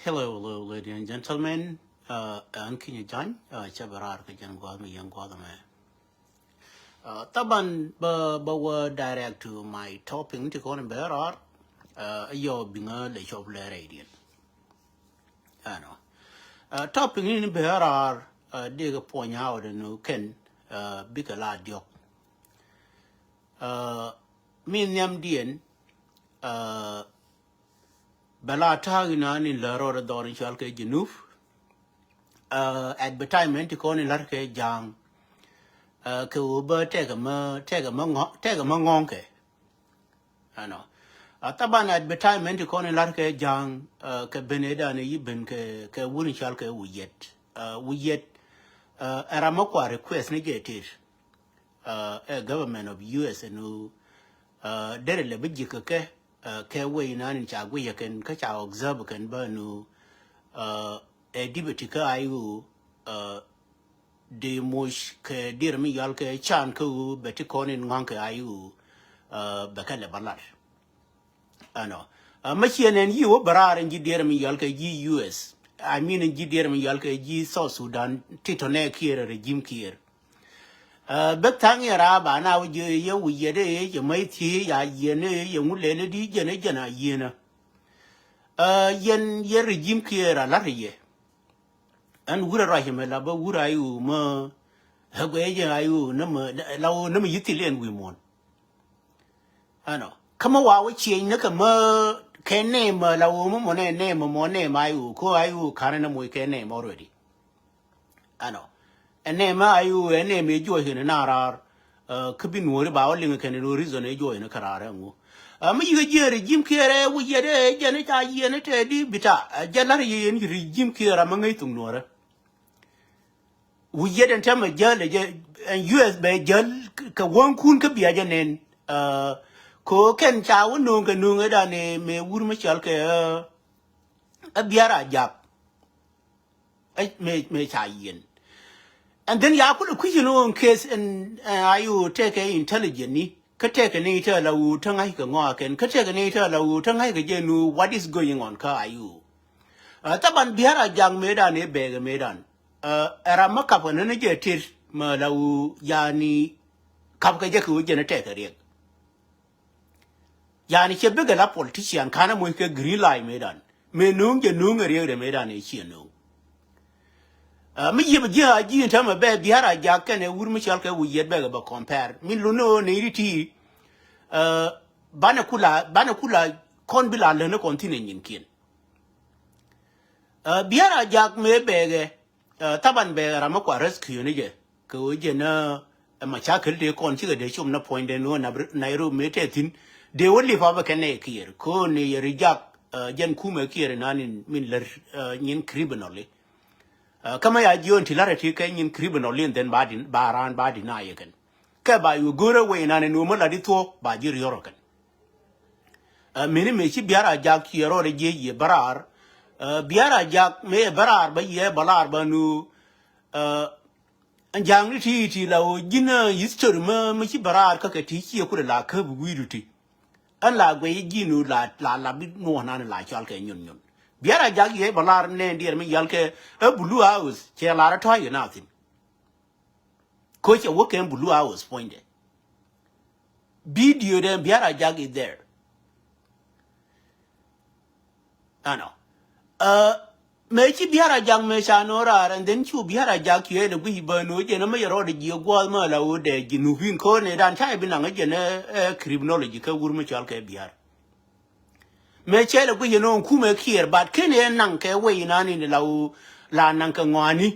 Hello, ladies and gentlemen. An kini jan, chabarar ke jan gwa mi yang gwa me. Taban ba direct to my topic to kon berar. Yo binga le job le radiant. Ano. Topic ni berar de ga ponya out no ken bika la diok. Min nyam dien bala tagina ni la ro da dorin chalke jinuf. Advertisement ko ni larke jang ke uber take a ngong ke ano taban advertisement ko ni larke jang ke beneda ne yiben ke wuni chal ke wuyet era makwa request ni getir a government of US no dere le biji ke we na ni cha gwe ken ka cha observe ken ba no a dibiti ka ayu de mush ke dir mi yal ke chan ku beti konin ngang ke ayu beka le balar ano machinen yu barar ngi dir mi yal ke gi US I mean ngi dir mi yal ke gi South Sudan titone kier regime kier bet tang era ba na wu ye wu ye de ye mai ti ya ye ne ye mu le le di je ne jana ye na yen ye regime kier ala ye and wura rahim la ba wura yu ma hagwe je ayu na ma law na ma yitilen wi mon ano kama wa wuce ne kama kai ne ma law mu ne mo ne ma yu ko ayu kana na mu kai ne already ano ene ma ayu ene me jo hin na rar kabin wori ba wallin kan no reason e jo ne karara ngu ma yi je regime kere wu ye de je ne ta ye ne te di bita jalar ye ni regime kere ma ngai tung no we get in term of jail and US by jail ka one kun ka biya janen ko ken cha wono ka nunga da ne me wur ma chal ka a biara jap me cha yin and then ya ku ku in case and ayu take a intelligent ni ka take ni ta la wu tang ai ka ngo ken ka take ni ta la wu tang ai ka je nu what is going on ka ayu taban biara jang me da ne be ga me dan era makap ne je tir ma law yani kap ka je ku je ne te kare yani che be ga la politician kana mo ke green line medan me nung je nung re de medan e chi no mi je be ja ji ta ma be biara ja ka ne wur mi chal ka wu yet be ga ba compare min lu no ne riti bana kula kon bila le ne continent yin kin biara ja me be ge taban be rama kwa rescue ne je ko je na ma cha kal de kon chi de chum na point de no na nairo mete tin de woli fa ba kane kier ko ne ye rijak jen kuma kier nanin min ler nyin criminally kama ya jion tilarati kai nyin criminally den badin baran badin na yeken ka ba yu gora we nanin no ma di to ba jir yorokan mini me chi biara jak kiero de je ye barar biara jak me barar ba ye balar ba nu anjang ni ti la o gina history ma chi barar ka ti chi ku la ka bu wiruti an la gwe ginu la bi no na la chal ke nyun biara jag ye balar ne ndier mi yal ke blue house che la ra toy nothing ko che wo ken blue house point video den biara jag is there ano me chi biara jang me cha no ra and then chu biara ja kye ne bi ba no je na me ro de ji gwa ma la o de ji nu hin ko ne dan chai bi na je ne criminology ka wur me chal ke biar me che le bi no ku me kier bat ke ne nan ke we na ni la o la nan ka ngwani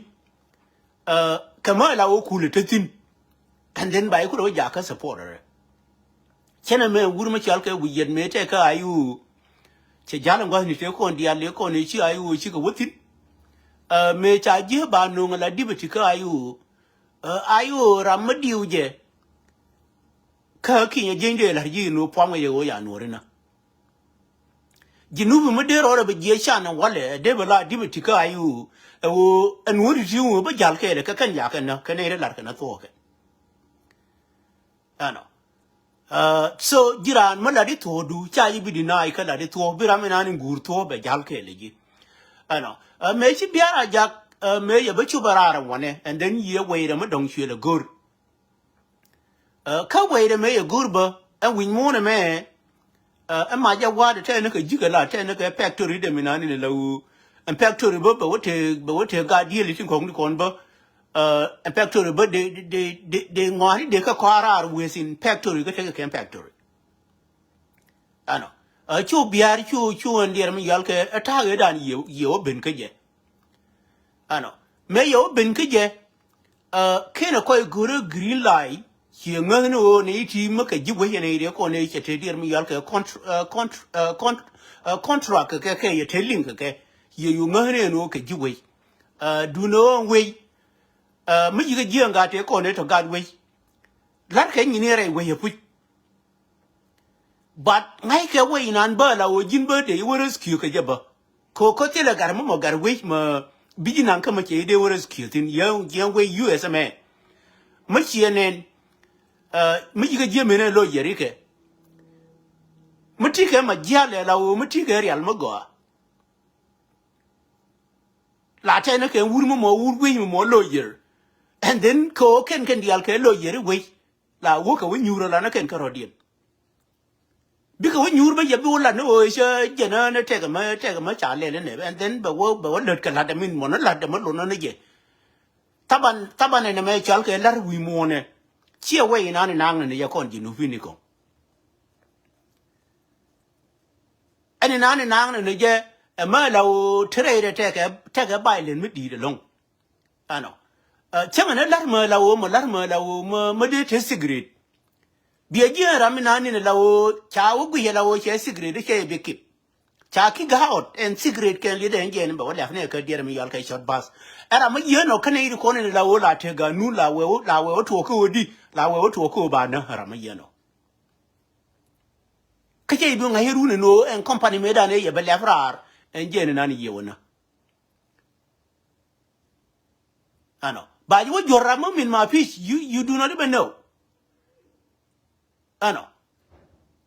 ka ma la o ku le tin and then bai ku ro ja ka support chena me wur me chal ke wi yen me te ka ayu che jalan gwa ni te ko dia le ko ni chi ayu chi ko wutin me cha je ba no ngala dibiti ka ayu ramadiu je ka ki je nde la ji no pwa ye o ya no rena jinubu me de ro be je sha na wale de bala dibiti ka ayu o an wuri ji wo ba jal ke le ka kan ya kan na ka ne la ka na to ke ano so jiran ma la di to du cha yi bi di nai ka la di to bi ra me na ni gur to be jal ke le ji ano me chi biara jak me ye bechu barara one and then ye wait am dong chue le gur ka wait me ye gur ba and we mo na me ma ja wa de te ne ka jiga la te ne ka factory de minani ne lawu and factory ba wote ga di li tin kong ni kon ba and factory ba de ngari de ka kwara within factory ka te ka factory ano chu biar chu ndier mi yal ke atage dan ye ben ke je ano me yo ben ke je kena koy guru green light ye ngano ne ti maka jiwe ne ide ko ne che te dir mi yal ke contract ke ye te link ke ye yu ngane no ke jiwe do no we mi ji ge nga te ko ne to gad we lar ke ni ne re we ye pu but ngai ke we nan ba la o jin ba de wores ki ke je ba ko te la gar mo gar we ma biji nan ka ma ke de wores ki tin yang we us me ma chi ne mi ji ge me ne lo ye ri ke mi ti ke ma ja le la o mi ti ke real mo go la te ne ke wur mo wur we mo lo ye and then ko ken dial ke lo ye we la wo ka we nyuro la na ken ka rodien because when you be you la no je na ne te ga ma cha le ne and then ba wo le ka la da min mo na la da mo lo no ne je taban ne me chal ke la wi mo ne chi we na ne nang ne ya kon ji nu fi ni ko ani na ne nang ne je ma la o tre de te ga bai len mi di de long ano chama ne la ma la o ma de te cigarette bia ji ramina ni la o cha wo gu ye la o che cigarette che be kip cha ki ga out and cigarette ken li de ngen ba wala ne ka dir mi yal kai short bus era ma ye no kana iri ko ne la o la te ga nu la we to ko di la we to ko ba na hara ma ye no ka che bi nga heru ne no en company me da ne ye be la frar en je ne na ni ye wona ano ba ji wo jorra mo min ma fish you do not even know ano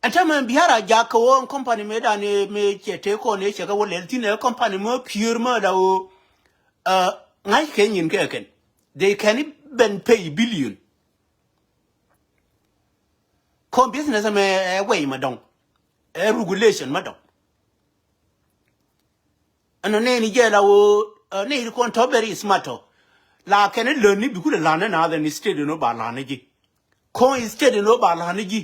anta man biara jaka wo company me da ne me chete ko ne chega wo lelti ne company mo pure ma da o ngai ken yin ke ken they can even pay billion ko business me way ma dong regulation ma dong ano ne ni je la wo ne ko to very smart la ken learn ni bi ku la na the state no ba la ne ji ko instead no ba la ne ji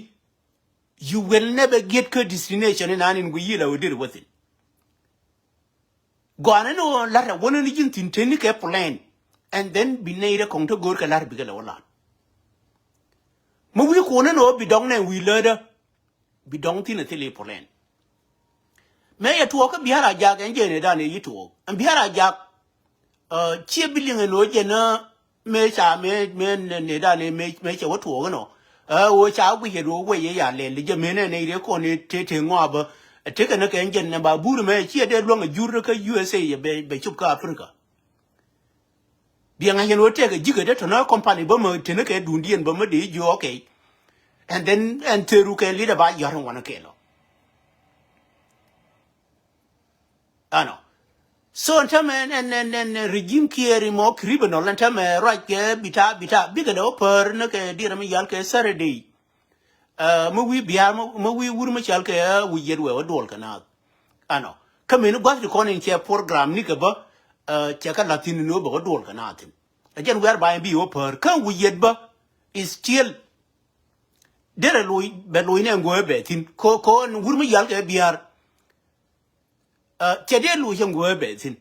you will never get to destination in an we will deal with it. Go on and on, let a one in the plan, and then be near a conto go to la bigger or lot. Movie corner no be dong and we learn be dong in a plan. May a talk of Biara Jack and Jenny done a to and Biara Jack, cheer billion and no jenna, may Nedane make a what to no. Wo cha we he ro we ya le le je mene ne re ko ne te ngwa ba te ka na ka engine na ba buru me chi de lo nga juru ka USA ye be chup ka Africa bi nga yen wo te ka jiga de to na company ba mo te ne ka du ndien ba mo de ju okay and then and te ru ka leader ba yar wana ke lo ano so ntame and regime care mo criminal ntame right ke bita biga do per ne ke dira mi yal ke Saturday mo wi biar mo wi wur ma chal ke wi yer we dol kana ano kamen gwa ko ne che program ni ke ba che ka latin no ba dol kana tin again we are buying bi o per kan wi yer ba is still dere loy be loy ne ngo be tin ko wur ma yal ke biar che de lu yang go be tin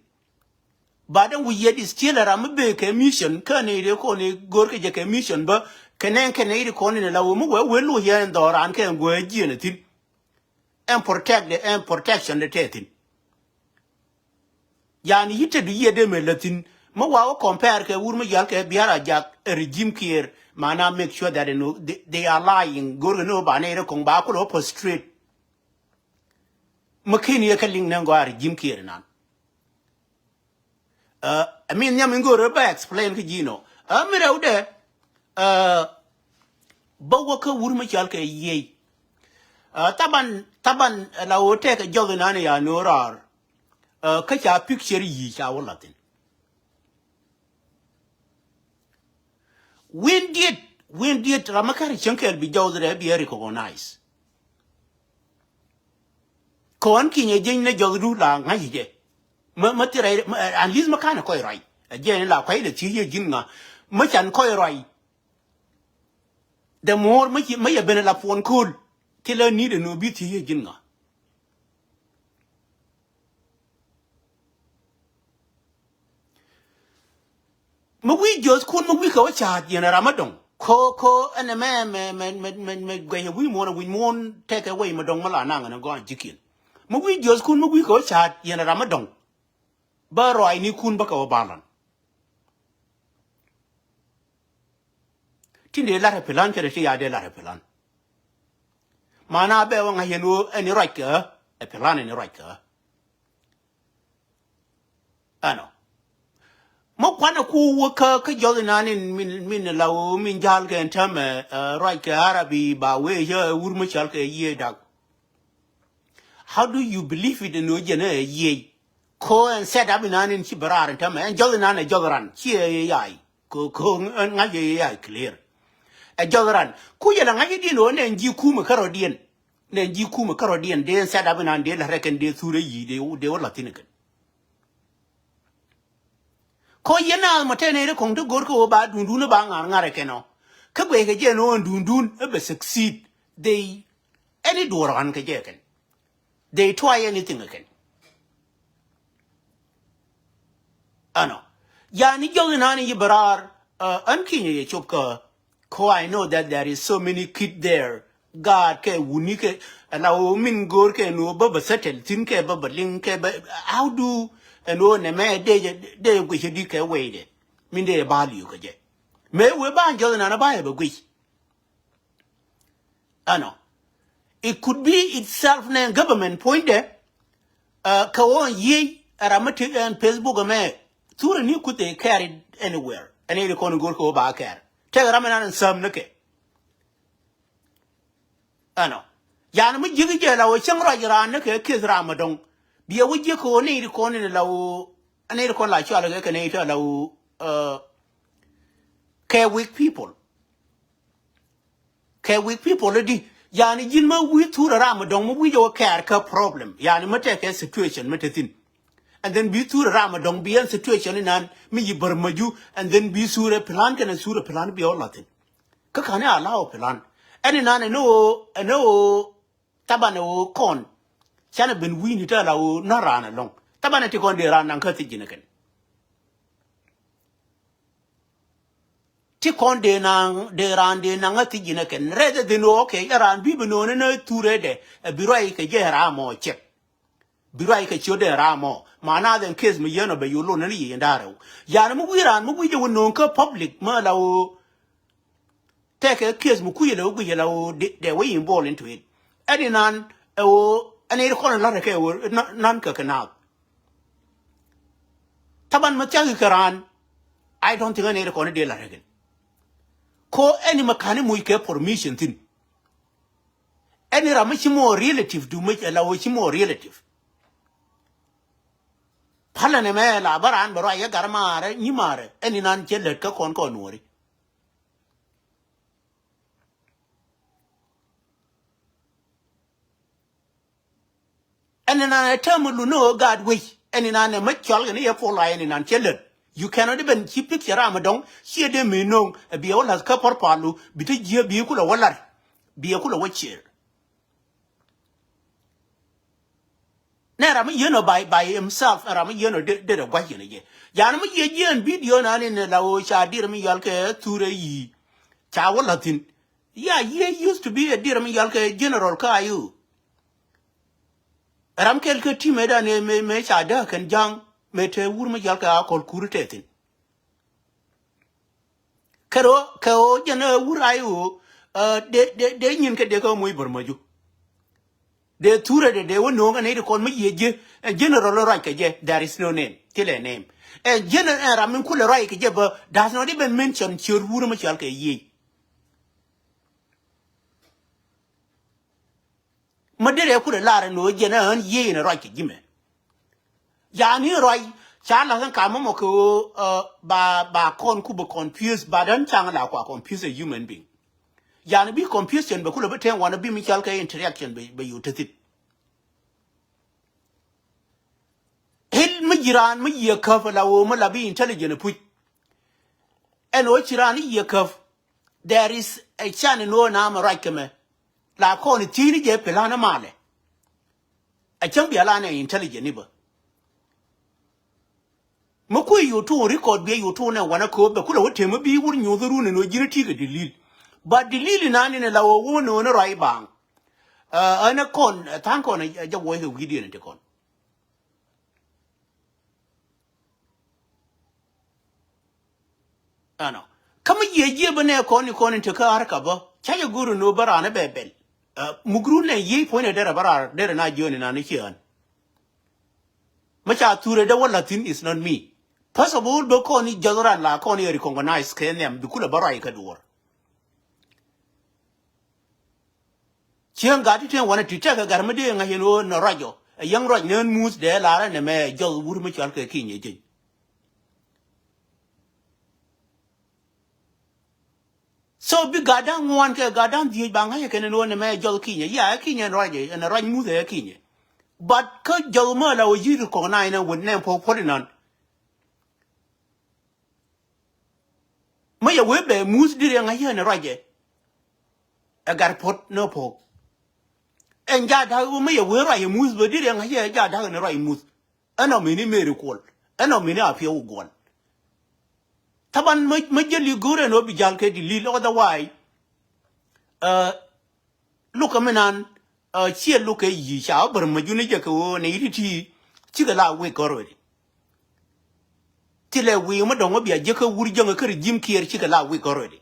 badan wi yer is still ram be ke mission kan ne re ko ne gor ke je ke mission ba kenen iri ko ne la wo mu we lu ye ndoran ke ngo ji ne tin and protect the and protection the tetin yani yite du ye de me latin mo wa compare ke wur mu yal ke biara jak regime care mana make sure that they are lying go no ba ne re ko ba ko po straight makini ye kaling nan go regime care nan I mean nyam go re ba explain ke jino mi rew de ba wo ke wur mu yal ke ye taban la wote ke jogi nani ya norar kacha picture yi cha walatin when did ramakari chankel bi jawdre bi recognize kon kinye jinne jawdu la ngaji je ma tire at least makana koy right again la kwai da ci ye jinga ma chan koy right the more ma ya bene la phone call tila ni de no bi ci ye jinga ma wi jos kun ma wi ko cha yena ramadon ko ene me gwe wi mo na wi mo take away madong mala na na go jikin ma wi jos kun ma wi ko cha yena ramadon ba roi ni kun ba ka balan tinde la repelan ke ya de la repelan mana be wa ngayeno eni right ka e pelan eni right ka ano mo kwana ku ka jolina min lawo min jal ke tame right ka arabi ba we ye wur chal ke ye dag how do you believe it no jena ye ko en set up in chi barar tame en jolina na jogran chi ye yai ko ngaye yai clear a jogran ku yela ngaye di no ne nji ku ma karodien ne nji ku ma karodien de set up in de la reken de sure yi de wala tinikan ko yena matene re kong to gor ko ba dundun ba ngare keno ka gwe ke je no dundun e be succeed they any door an ke je ken they try anything again ano yani jogina ni barar an kinye ye chopka ko I know that there is so many kids there God ke unike na o min gor ke no ba settle tin ke ba link ke how do and no ne me de gwe di ke we de min de value ke je me we ba jogina na ba gwe ano it could be itself na government point there ka won yi aramati and Facebook me tura ni could they carry anywhere and they kon go ko ba care te ramana nan sam nake ano yana mu jigi je lawo chang ra jira nake ke ramadon biya wuje ko ne ri ko ne lawo ane ri ko la cha la ke ne ta lawo weak people di yani jin ma wi tura ramadon mu wi jo care ka problem yani mate ke situation mate tin and then be tura ramadon be an situation nan mi yibar maju and then be sure plan kana sure plan be all latin ka kana allow plan any nan no tabano kon chana ben wi ni ta lawo na rana long tabana ti kon de rana ka ti jinaken ti kon de nan de ran de nan ti jinaken rede de no okay ran bi no na ture de birai ke je ra mo che birai ke chode ra mo mana den case mi yeno be yulo na ni ndaro ya na mu wiran mu wi je wono ka public ma lawo take a case mu kuyelo de way involved into it any nan ani ko na la ke nan ka kana taban ma tiagi karan I don't think any ko na de la regen ko any makani mu ke permission tin any ramachi mo relative do make lawo chi mo relative pala ne me la baran baro ya garmare ni mare any nan chele ka kon ko nori any nan term lu no God we any nan ma chol ni ya for la any nan chele you cannot even keep it ramadon she de me no be all has ka por palu bi te je bi ku la wala bi ku la wache na ram by himself ram de gwa ye ya na ye yen video na ni la o cha dir mi yal ke ture yi cha wala tin yeah ye used to be a dir mi yal ke general ka you ram kel ke ti me da ne me cha da kan jang me te wur mi yal ka kol kurute tin ko jana wur ayu de nyin ke de ko muy bormaju de ture de wono nga ne ko mi yeje general right ke je there is no name till a name and general ramin kula right ke je but does not even mention chur wuru ma chal ke yi madere ku de lara no je na an yi na right ke jime yani roi chala san kama mo ko ba kon ku be confused ba dan changa la kwa confuse a human being yani bi confusion be kula beten wana bi mi chalka interaction be yutetit hil mi jiran mi ye kaf la wo ma la bi intelligent pu en o chiran ye kaf there is a chance no na ma right keme la kon tini je pelana male a chan bi ala na intelligent ni ba mako yutu record be yutu na wana ko be kula wote mu bi wur nyoduru ne no jiriti ga dilil ba dilil na ni ne lawo wono no rai bang ana kon tan kon ja wo he video ne te kon ano kama ye bane kon te ka harka ba chaje guru no bara na bebel mugru ne ye point dera bara dera na joni na ni kian macha ture da wala tin is not me first of all do ko ni jadora la ko ni recognize kenem bikula bara ka duwar chiang ga ti ten wana ti ta ga garma de nga heno na rajo a yang raj nen mus de la ra ne me jol wur mi chal ke kinye jin so bi gadan wan ke gadan di ba nga ke ne no ne me jol kinye ya kinye raje na raj mus de kinye but ka jol ma la o ji ko na ina won ne po nan ma ya we be mus dire nga heno raje a gar pot no po en ja da me ya we ra ye mus be dire nga ye ja da ne ra mus ana mini miracle ana mini apia ugon taban ma jeli gore no bi jal ke di lil otherwise look amenan chia look e yi sha bar ma juni je ko ne yiti ti ga la we gorodi ti le we ma don bi je ka wuri je ka jim kier ti ga la we gorodi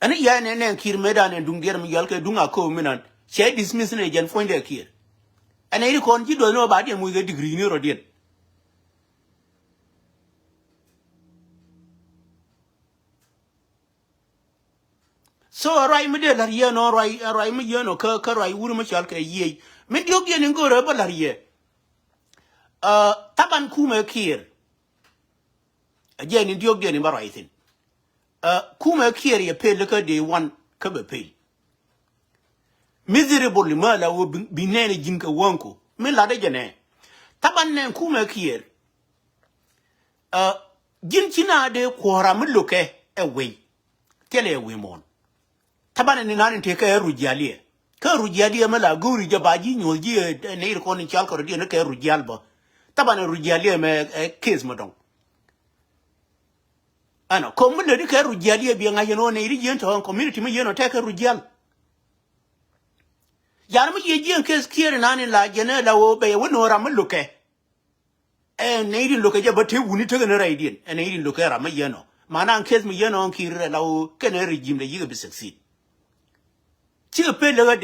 ani ya ne kir medan en dung der mi jal ke dunga ko minan che dismiss ne jen fonde kir ana iri kon ji do no ba de mu ga degree ni rodien so rai mi de la ye no rai mi ye no ka rai wuri ma chal ke ye mi dio ge ni ngoro ba la ye taban ku me kir je ni dio ge ni ba rai tin ku me kir ye pe ka de wan ka be pe miserable ma la wo binene jinka wanko mi la de jene taban ne ku me kir jin china de kwora mi loke e we tele we mon taban ni nan te ka rujalie ma la guri je baji nyolji ne ko ni chal ko de ne ka rujal ba taban rujalie me case modon ana ko mi le ka rujalie bi nga yeno ne ri jento community mi yeno te ka rujal yar mi ye jien case kier nan la jene la wo be wono ra mi loke ne ri loke je ba te wuni te ne ra idin ne ri loke ra ma yeno mana an case mi yeno on kire la wo kene regime de yiga bi succeed ti pe le ga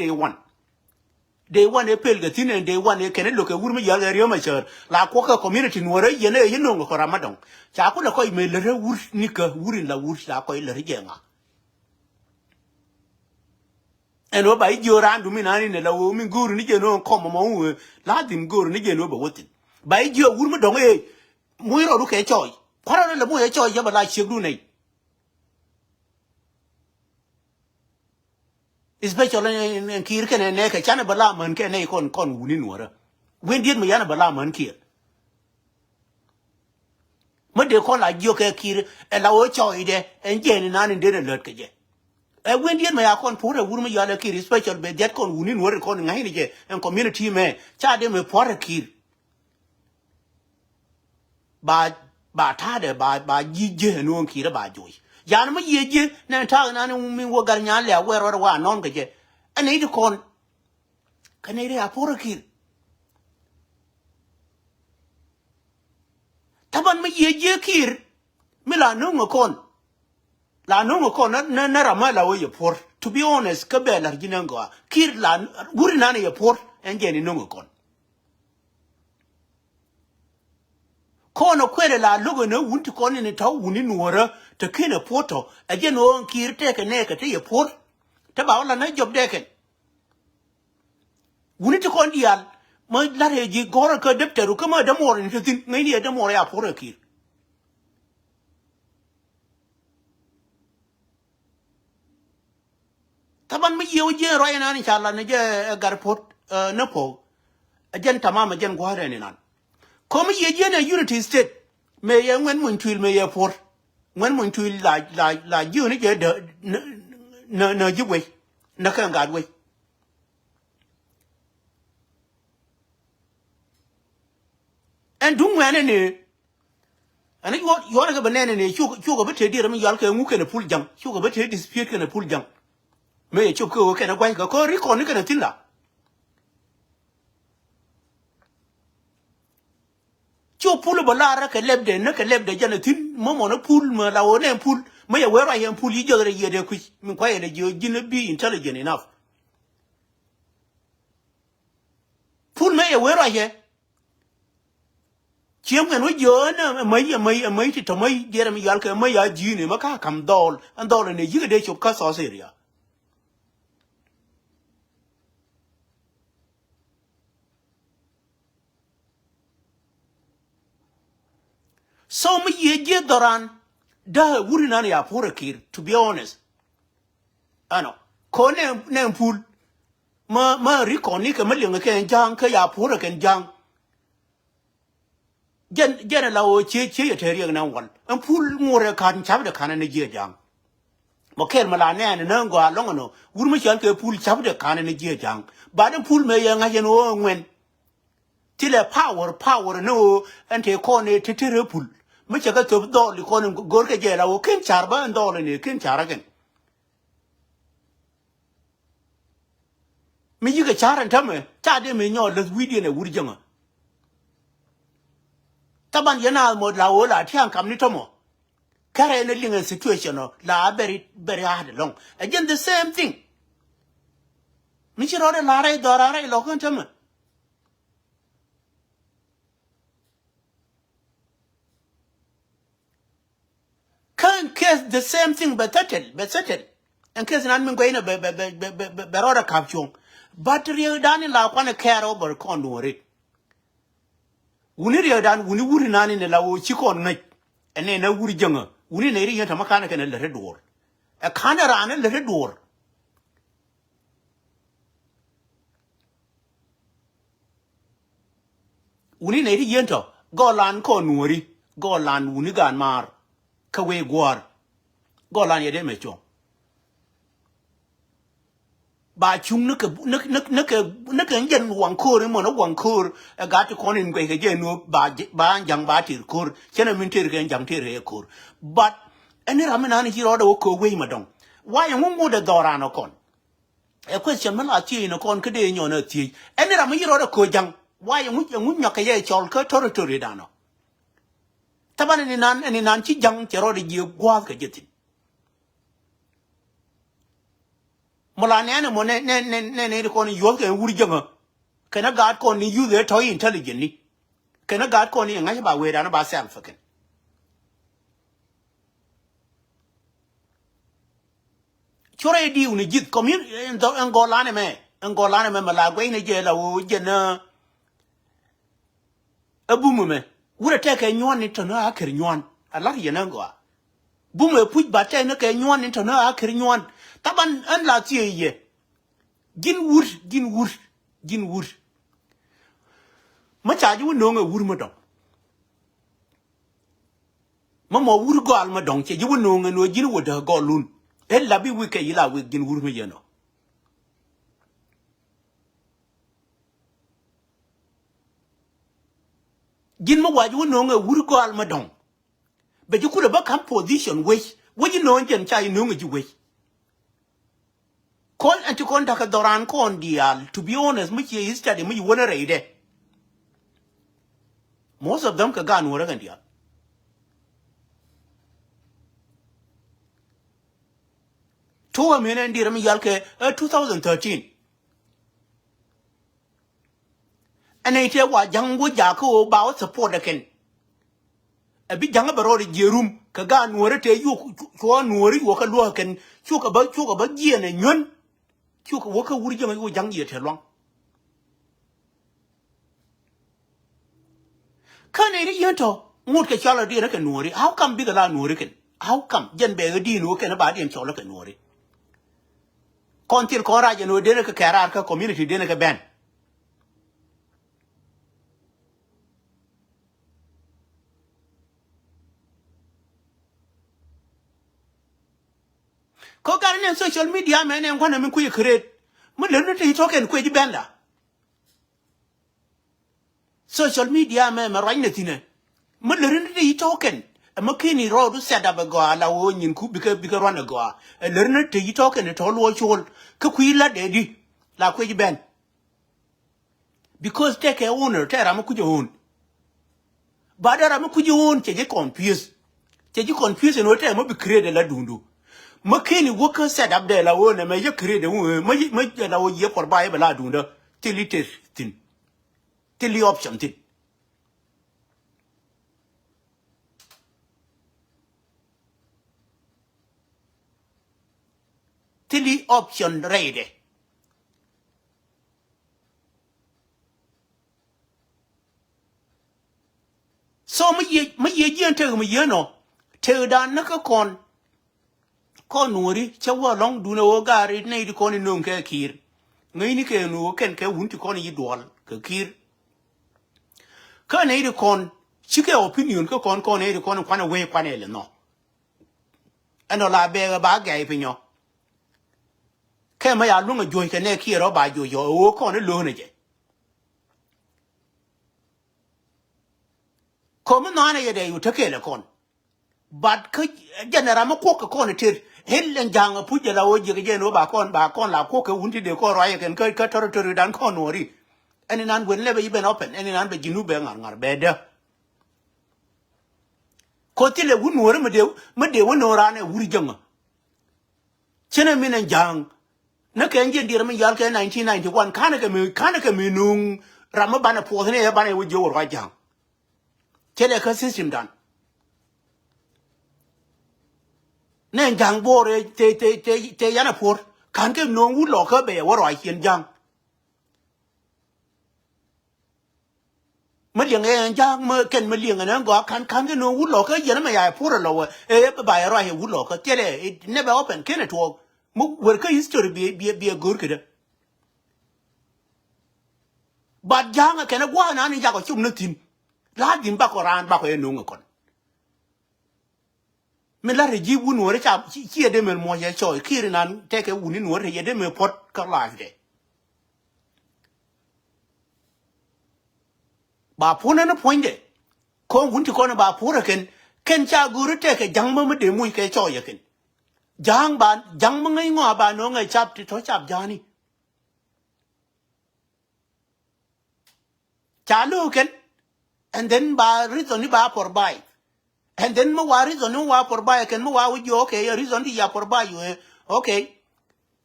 day one e pe ga tin day one e kene loke wur mi ya ga riyo ma char la ko ka community no ra yene yeno ko ramadan cha ko la ko me le wur ni ka wurin la wur la ko le rigenga eno ba ijora andu mi nani ne la wo mi guru ni je no ko mo la dim guru ni je no ba wotin ba ijo wur mi dong e mu ro du ke choy kwara le mu e choy ya ba la chegru nei especially in kir ke ne ke chana ba la man ke ne kon wuni nuora wen diet mi yana ba la man kir mo de ko la jo ke kir e la wo choy de en je ni nani de ne lot ke je when did my account pour a woman yala kir special be that con wunin word con ngai and community me cha de me pour a kir ba ta de ba ji je no kir ba joy yan ma ye je na ta na mi wo gar nya le wa ro wa non ke je ani de con kan ire a pour a kir taban ma ye je kir mi la no con la no ko na rama la wo ye por to be honest ka be la ginango kir la guri na ne ye por enje ni no ko no kwere la logo na wunti ko ni ta wuni nuora to kene poto aje no kir te ke ne ka te ye por te ba la na job de ke wuni to ko ndial ma la re ji gora ka depte ru kama da more ni tin ngai ni da more ya pore kir taban mi yew je ro ina ni inshallah ne je garpot na po ajen tamama jen gware ni nan ko mi ye je na unity state me ye ngwen mun twil me ye por ngwen mun twil la ju ni je de na ji we na kan gad we en dung wen ni ani yo ga banene ne chu ga bete dire mi yal ka ngu ke ne pul jang chu ga bete dispute ke ne pul jang me ye chu ko ke na gwan ka ko ri ko ni ke na tinda chu pul ba la ra ke lebde na ke lebde jana tin mo mo na pul ma la o ne pul me ye wera ye pul yi jogre ye de ku min kwa ye de jina be intelligent enough pul me ye wera ye chiếm cái nói dơ nó mấy thì thằng mấy giờ mình yal cái mấy ya gì này mà cả cầm đòn anh đòn này dưới cái đây chụp cá sấu xì rồi so mấy giờ doran đã vui nè ya phore kir to be honest ano có nè pool mà rikon ní cái mấy lượng cái giang cái ya phore cái giang jen la o che ya teriya na wan an pool ngore kan chab de kan ne je jang mo kel mala ne ne ngo long no wur mi chan ke pool chab de kan ne je jang ba de pool me ya nga jen o ngwen tile power no ante ko ne titere pool mi cha ka to do li ko ne gor ke je la o ken char ba ndo le ne ken chara gen mi ji ke charan tame cha de me nyo le video ne wur jang taban yana mo la o la tian kam ni tomo kare ne linga situation no la very hard long again the same thing mi chi ro de la re do ra re lo kan tame kan case the same thing but settle and case nan min goina be ro da kapchon battery dan la kwana care over kon do re wuni ri dan wuni wuri nani ne lawo ci kon ngai ene na wuri janga wuni ne ri yata makana kana le redor e kana rana le redor wuni ne ri yenta golan ko nuori golan wuni gan mar ka we gwar golan yede me chong ba chung naka njen wang kor mo na wang kor ga to konin gwe ge no ba jang ba tir kor chena min tir ge jang tir he kor but eni ramana ni hiro do ko we madong why ngungu de dorano kon e question man la ti no kon kede nyo na ti eni ramana hiro do ko jang why ngu nyoka ye chol ko territory dano tabane ni nan chi jang chero de ji gwa ke jeti mola ne mo ne ko ni yo ke wuri janga kana gad ko ni yu de to intelligent ni kana gad ko ni nga ba we da na ba self ken chore di uni jit commun Angola ne me mala gwe ne je la wo je na abumu me wura te ke nyon ni to na akir nyon ala ye na ngo bumu puj ba te ne ke nyon ni to na akir nyon taban an la tie ye gin wur ma cha ju no nga wur ma dong ma mo wur go al ma dong che ju no nga no gin wo da go lun e la bi wi ke ila wi gin wur ma ye no gin ma wa ju no nga wur go al ma dong be ju ku da ba kam position we ji no jen cha no nga ju we kon anti kon ta ka doran kon dial to be honest mi che study mi wona reide most of them ka ga no ra kan dial to a mena ndira mi yal ke 2013 ane te wa jangu ja ko ba o support da ken a bi janga baro de jerum ka ga no ra te yu ko no ri wo ka lo ken chu ka ba ji ne nyon chu ka wo ka wuri jama yo jang ye te long Can it yento? Mood ke chala di na ke Nuer. How come big la Nuer ken? How come? Jen be ga di no ken ba di en chola ke Nuer. Kontil ko raje no de na ke kara ka community de na ke ben. Ko gar ne social media men en kwana min ku create. Mo le no te token ku ji ben la. Social media men ma right ne tine. Mo le no te token. Ma kini ro du set up go ala wo nyin ku bika run go. Le no te token to lo chol. Ka ku la de di. La ku ji ben. Because take a owner te ra mo ku own. Badara mo ku own che je confuse. Che je confuse no te mo bi create la dundu. Makini worker set up there la wona me je create me la wo ye por bae bla dunda tilite tin tili option tin tili option reide so me ye gente me ye no te dan na ka kon nuri chawa long duna wo gari nei di kon no ke kir ngai ni ke no ken ke wunti kon yi dol ke kir ka nei di kon chike opinion ka kon nei di kon kwana we kwana le no eno la be ba ga ipinyo ke ma ya lunga joy ke ne kiro ba joy yo wo kon lo ne je ko mo na ne ye de yu take le kon but ke genera mo ko kon tir hellen janga puje la wo je je no ba kon la ko ke wunti de ko roye ken ke territory dan kon wori eni nan wen lebe iben open eni nan be jinu be ngar be de ko tile wun wori me de wono rane wuri janga chene minen jang na ke nje dir me yal ke 1991 kana ke mi nung rama bana po ne ya bana wo je wo jang chele ka system dan ne jang bore te yana por kan ke no wu lo ka be wo ro hien jang me liang e jang me ken me liang na go kan ke no wu lo ka yana me ya por lo e ba ya ro he wu lo ka tele it never open ken it wo mu wer ka history be gur ke but jang ke na gwa na ni ja ko chum na tin la din ba ko ran ba ko e no ngakon me la reji wu no re cha chi de me mo ye choi kiri nan te ke wu ni no re ye de me pot ka la de ba puna na point de ko wun ti ko na ba pura ken cha guru te ke jang ma de mu ke choi ye ken jang ma ngai ngo ba no ngai chap ti to chap jani cha lu ken and then ba reason ni ba por bai and then mo wa reason no wa por bai ken mo wa wu jo okay reason di ya por bai you okay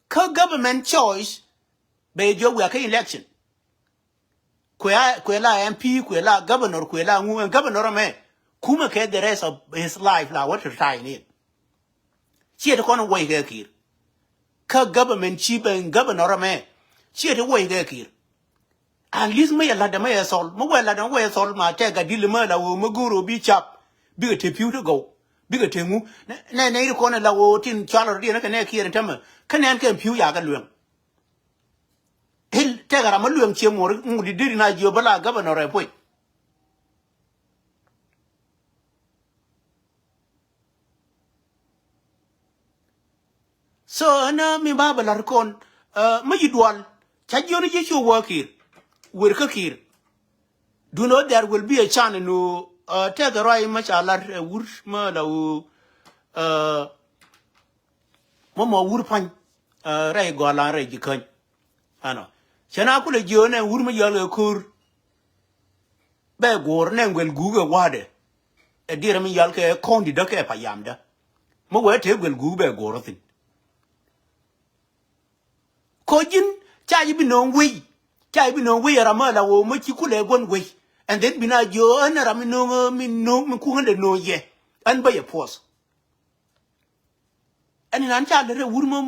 ka government choice be jo we ka election kwela MP kwela governor kwela ngu governor me kuma ke the rest of his life la what to try ni she the kono way ke kir ka government chief and governor me she the way ke kir at least me la da me sol mo wela da we sol ma te ga dil me la wo mo guru bi chap bi te piu to go bi te ngu ne ko na la wo tin chala ri na ke ne kir tem ka ne ke piu ya ga luen hil te ga ma luen che mo ngu di diri na jo bala governor e poi so na mi ba bala kon ma yidwal cha joni je chu workir wer ka kir do know there will be a chance no te ga roi ma cha lar wur ma la mo wur pan rai go la rai ji kan ano chana ku le jone wur ma yalo kur be gor ne ngel guga wade e dire mi yal ke kondi da ke pa yamda mo we te ngel gu be gor tin ko jin cha yi bi no wi cha yi bi no wi ra ma la wo mo chi ku le gon wi and then bina jo an ra mi no mi ku hande no ye an ba ye pos ani nan cha le wur mo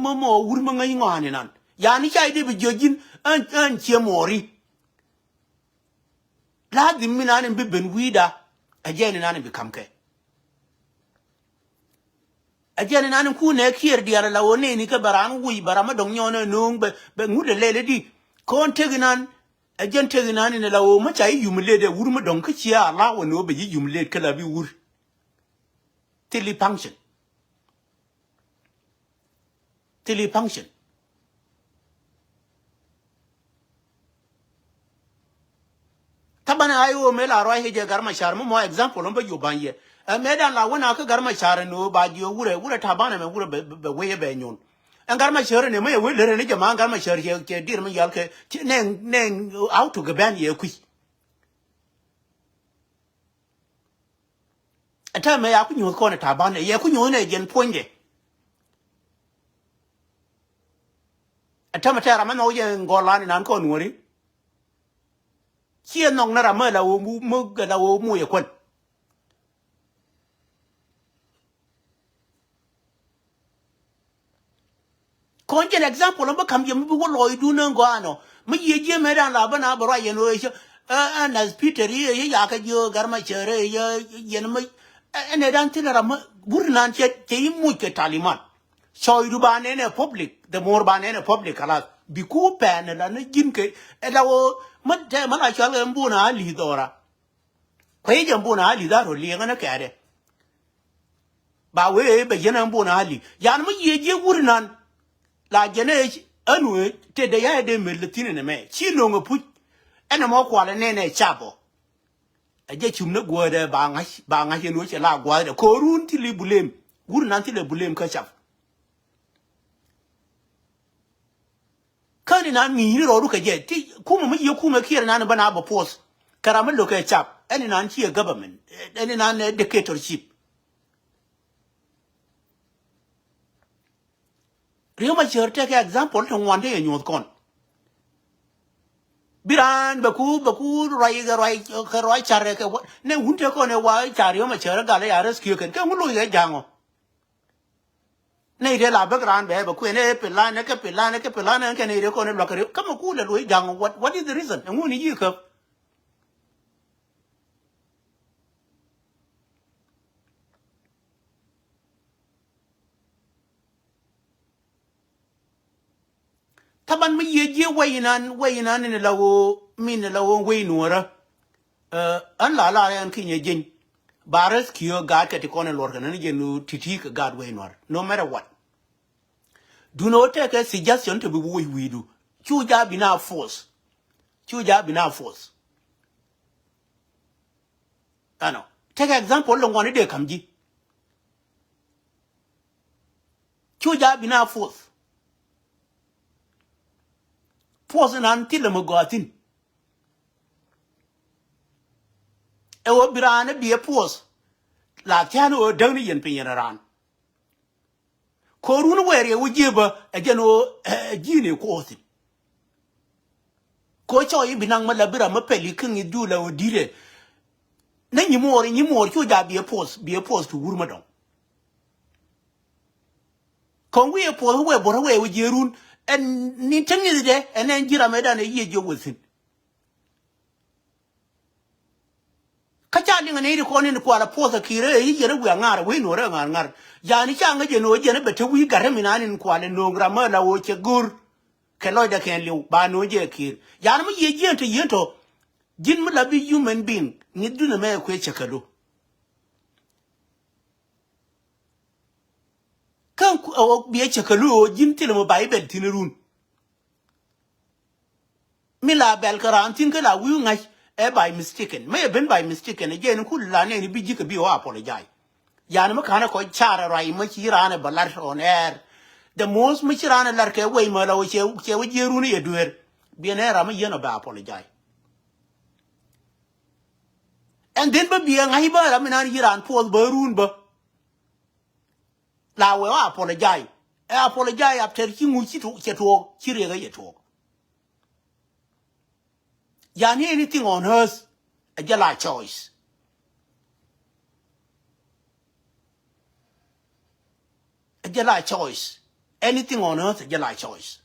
wur mo ngai ngani nan ya ni cha de bi jo jin an che mori la di minani bi ben wida ajeni nani bi kamke ajeni nani ku ne kier diara la woni ni ka baran wi barama dong nyono nung be ngude lele di kon teginan ajen teginan ne la wo ma chai yumle de wurma dong ka chia la wono be yumle kala bi wur tili function tabana ayo me la roi heje garma shar mo example on ba yo banye medan la wona ka garma shar no ba dio wure tabana me wure be we be nyon an garma shar ne me we lere ne jama garma shar ke dir me yal ke nen auto gaban ye ku ata me ya ku nyon ko ne tabana ye ku nyon ne gen ponje ata mata rama no ye ngolani nan ko nwori chia nong na rama la wo mu ga la wo mu ye kon konje example on ba kam ye mu wo loy du nan go ano me ye je me dan la ba na bro ye no ye as peter ye ya ka jo garma chere ye no me ene dan tin rama burnan che mu ke taliman so du ba ne public the more ba ne public ala bi ku pen la ne jin ke la wo ma te ma la chale mbu na ali dora ko ye mbu na ali da ro li ngana kare ba we be ye na mbu na ali ya no ye je burnan la jene anu te de ya de meletine ne me chi no ngopu ene mo kwale ne chabo aje chumne gode ba nga he no che la gwa de ko run ti li bulem burnan ti le bulem ka chap kani na mi ni ro ka je ti kuma mi ye kuma kiyar na bana ba post karamin lo ka chap ene na ci government ene na dictatorship riyo ma cherte ka example to wande ye nyot kon biran baku rai chare ka ne hunte ko ne wa chariyo ma chere gale ya rescue kan ka ngulo ye jango ne de la background be baku ne pelane ka ne de ko ne lokare kama ku le lo jango what is the reason nguni yi ka taban mi ye je wayinan ne lawo min lawo wayinora an la yan kinye jin baras kiyo ga ka ti kone lorga ne je no titi ka god waynor no matter what do not take a suggestion to be we do chuja bina force ano take example lo ngone de kamji chuja bina force nan ti le mo gotin e wo birane bi e force la tiano o dawni yen pin ran ko runu were wo jeba e jeno jine ko otin ko cho yi binang ma labira ma peli kin du la o dire na nyimor chuja bi e force to wurma don kon we e force we boro we wo jerun en ni tangi de en jira medan e ye jo wosin kacha linga ne ko ne ko ala posa kire yi jere wi ngara we no re ngar ya ni changa je no jene bete wi gare minanin ko ale no grama la wo che gur ke lo da ken liu ba no je kir ya no ye yento jin mu labi human being ni duna me ko che kalo kan ku o bi che kalo jin tile mo bible tinirun mila bel karantin kala wi ngai by mistaken may have been by mistaken again kula ne ni biji ka bi wa apologize yani makana ko chara rai ma chirana balar on air the most ma chirana lar ke way ma lawo che jeru ni eduer bien era ma yeno ba apologize and then ba bi ngai ba ra minan yiran pol ba run ba la we wa apologize after kingu chitu cheto chire ga yeto yani anything on earth a jala choice anything on earth a jala choice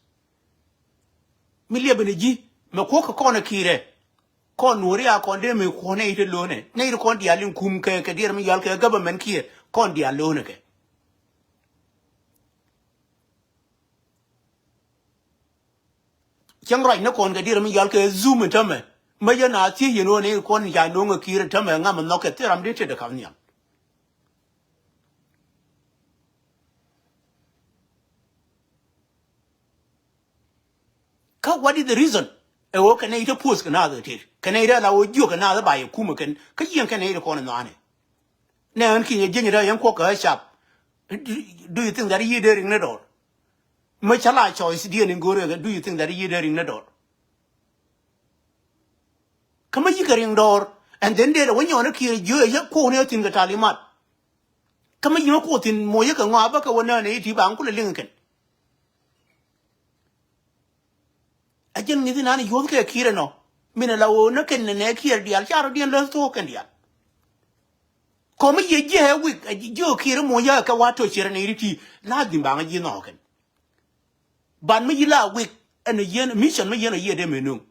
milia beneji me ko ko na kire kon Nuria kon de me kone ite lone ne kon dia lin kum ke dir mi yal ke government ki kon dia lone ke chang roi na kon ke dir mi yal ke zoom tame ma ya na ti you know ne kon ya no ngo ki tame ngam no ke tiram de te de kam nya ka what is the reason e wo ke ne ite pus kana de te kana ida la wo ju kana da ba ye kum ken ka yen kana ide kon no ane ne an ki ye jin da yan ko ka sharp do you think that you daring na door machala choice dia ni gore do you think that you daring na door kama yi garing door and then there when you want to kill you ya ko ne tin ga talimat kama yi ko tin mo ya ka ngwa ba ka wona ne ti ba ku le lingen ajin ni na ni yo ke kire no mina la wo na ken ne kire dial charo dial lo to ken dial kama yi je wi jo kire mo ya ka wato chire ne riti la din ba ngi no ken ban mi la wi en yen mission mi yen ye de menu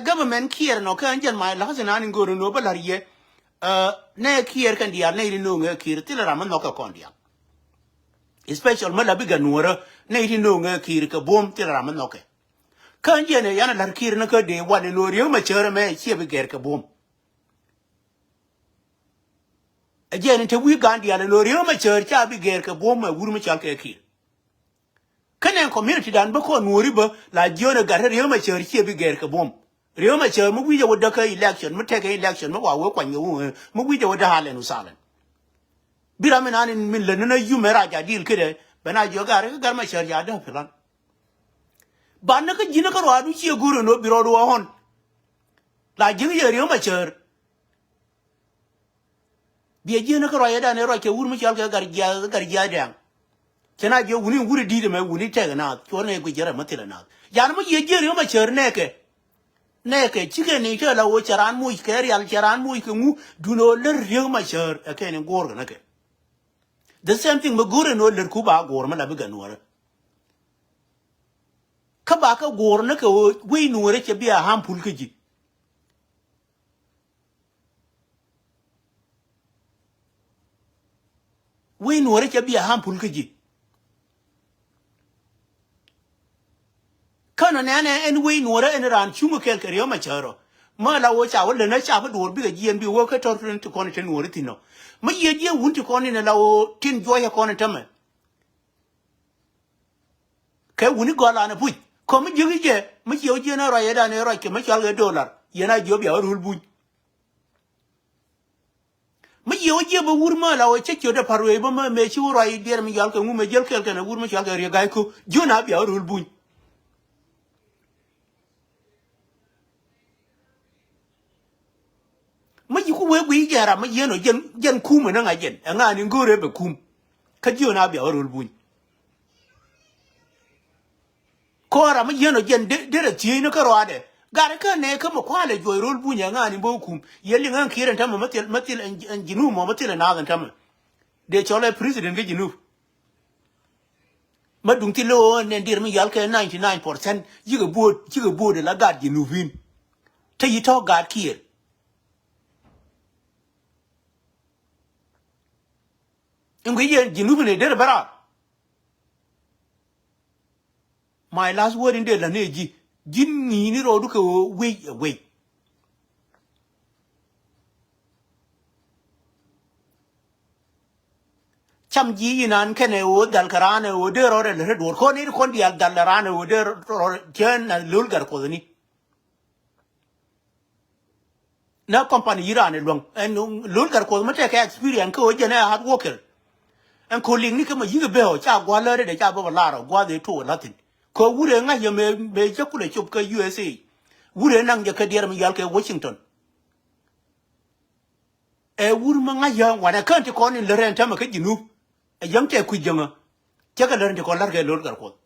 government kier no kan jen mai la zana ni ngoro no balar ye ne kier kan dia ne no nge kier tilra man no ka kon dia special mala biga nuora ne no nge kier ka bom tilra man no ke kan jen yana lar kier na ka de wan no riyo ma chere me chi bi ger ka bom jen te wi gan dia no riyo ma chere cha bi ger ka bom ma wuru ma chal ka kier kanen community dan ba ko nuori ba la jiona gar riyo ma chere chi bi ger ka bom riyo ma chere mu wi ja woda ka election mu te ka election mu wa we kwa nyu mu wi ja woda halen usalen bira min anin min le na yu mera ja dil kede bana jo gar ma chere ja da filan ban na ka jina ka ro adu chi guru no biro do hon la jing ye riyo ma chere bi jina ka ro ya da ne ro ke wur mu chal ka gar ja da kena je wuni wuri di me wuni te na to ne go jera matila na ya no ye je riyo ma chere neke chike ni ke la wo charan mu ke real charan mu ke mu du no le riyo ma chere ke ne gor na ke the same thing me gore no le ku ba gor ma la bi ga no ka ba ka gor na ke we no re ke biya ham pul ke ji we no re ke biya ham pul ke ji kana nane en we nuora en ran chungu kel ke riyo ma charo ma la wo cha wala na cha ba dor bi ga jien bi wo ka tor tin to kon ten nuora tino ma ye je wun ti kon ne la wo tin jo ya kon tame ke wuni go la na pu ko ma je ma je na ro ya da ne ro ke ma chal ga dollar ye na jo bi a rul bu ma je ba wur ma la wo che ke da parwe ba ma me chi ro ai der mi yal ke mu me jel kel ke na wur ma chal ga ri ga ko jo na bi a rul bu ma yi ku we gwi jara ma yeno jen kum na nga jen nga ni ngore be kum ka jiyo na bi awrul buñ ko ra ma yeno jen de ti no ka roade gar ka ne ka ma kwale joy rul buñ nga ni bo kum yeli nga kiran tam matil en jinu mo matil na gan tam de chole president ge jinu ma dung ti lo ne dir mi yal ke 99% yiga bo de la gad jinu vin te yi to gad kier ngwe ye jinubu ne der bara my last word in der la ne ji jin ni ro du ko we cham ji nan kene o dal karane o der ro le do ko ni ko dial dal rane o der ken na lul gar ko ni na company irane long en lul gar ko ma te ka experience ko je na hard worker en ko ling ni kama yiga beho cha gwa le de cha bo la ro gwa de to latin ko wure nga ye me je kule chup ka USA wure nang je ka der mi yal ke Washington e wur ma nga ya wana kan ti ko ni le ren ta ma ka jinu e yam te ku jama te ka le ren ko lar ke lol gar ko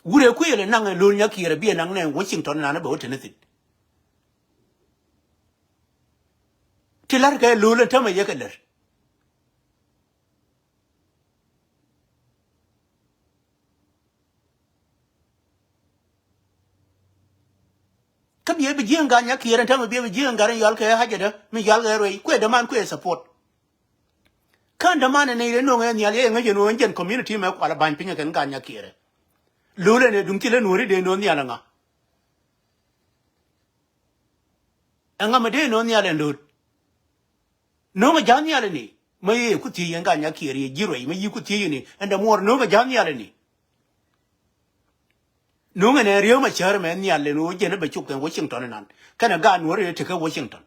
wure ku ye nang lol nya ki re bi nang ne Washington na na bo te ne ti lar ke lol ta ma ye ka ler ka biye bi jeng ga nya kire ta biye bi jeng ga yol ke ha jeda mi yol ga roi kwe da man kwe support kan da man ne re no nge nya le nge no ngen community me kwala ban pinya kan ga nya kire lule ne dum tile nori de no nya nga anga me de no nya le ndo no ma jan nya le ni me ye ku ti yen ga nya kire ji roi me yi ku ti ni enda mor no ma jan nya le ni no nge ne riyo ma char me nya le no je ne be chuk kan Washington nan kana ga no re te ka Washington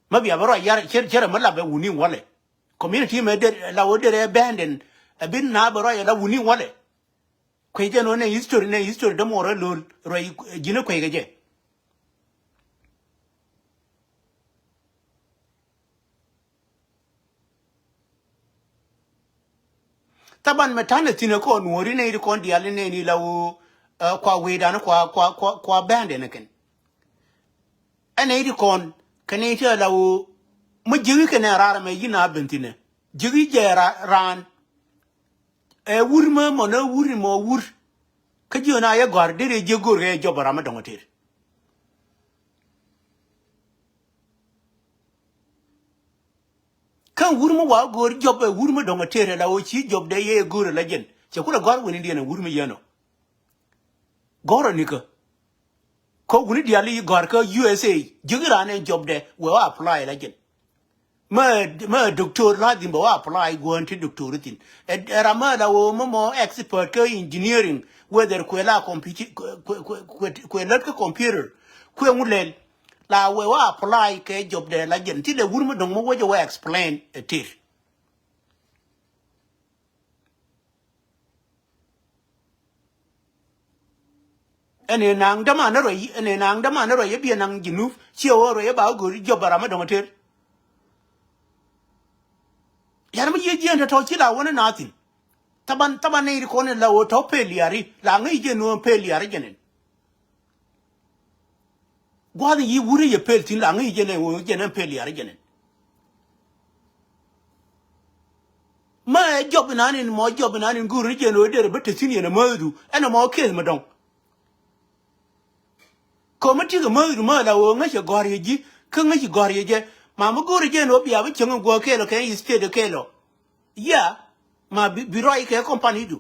ma biya baro yar cher ma la be wuni wale community me de la wo de abandon abin na baro ya la wuni wale kwe je no ne history da mo lo roi jine kwe ge taban metane tine ko nuori ne ko ndiale ne ni lawo kwa weda na kwa abandon ken ene idi kon kane te lawo mu jigi ken rara me yina bentine jigi je ran wurma mo na wuri mo wur ka jona ya gar de je gor ge jobara ma dongotir kan wurma wa gor job wurma dongotir la o chi job de ye gor la jen che kula gar woni de na wurma yano goro ni ko woni di ali gar ka USA jigi ran job de we apply la jen ma doctor la din ba apply go anti doctor tin era ma la wo mo expert ka engineering whether ko la ko la ka computer ko ngulel la we apply ke job de la gen ti de wurma dong mo wo explain it ene nang da ma na ro ene nang da ma na ro ye bi nang jinuf chi o ro ye ba go job bara ma dong ter yar ma ye jenta to chi la wona nothing taban ne ko ne la wo to peliari la ngi je no peliari jenen gwadi yi wuri ye peltin la ngi je ne wo jenen peliari jenen ma job nanin mo job nanin guru je no de bete tin ne madu ena mo ke ma don ko ma ti ga madu ma la wo ngi gori ji kan ngi gori je ma mo guru je no biya bi chen go ke lo ke iste de ke lo ya ma biro ke company du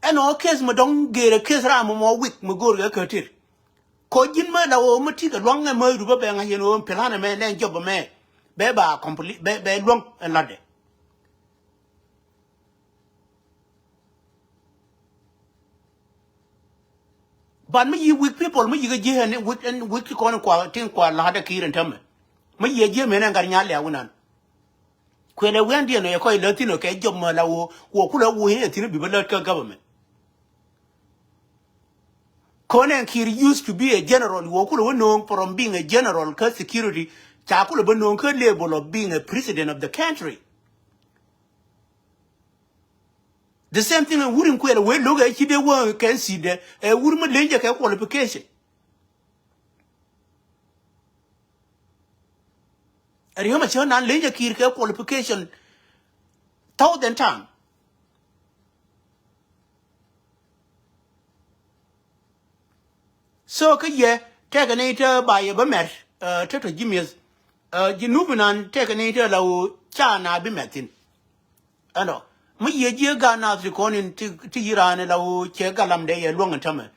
eno kes ma don gere kes ra mo wik mo gor ga katir ko jin ma la o mati ga long ma ru ba be nga yeno pelana me ne job me be ba complete be long en lade ban mi yi wik people mi yi ga je ne wik ko ne kwa tin kwa la da kiren tamme mi ye je me ne ngar nya le awunan kwele wendi no ye ko ile tino ke job ma la wo kula wo he tino bi ba la ka government Conan Kir used to be a general. Wokulu known from being a general, cause security. Chakulu known could label of being a president of the country. The same thing in wouldn't quite we look at the one can see that a woman danger qualification. And you must not danger Kir qualification 1,000 times. So could ye take an eater by a bemet, Tato Jimmy's, Jinubinan take an eater low chana be metin. I know. My ye gan out the corning to Iran and low chegalam day a long time.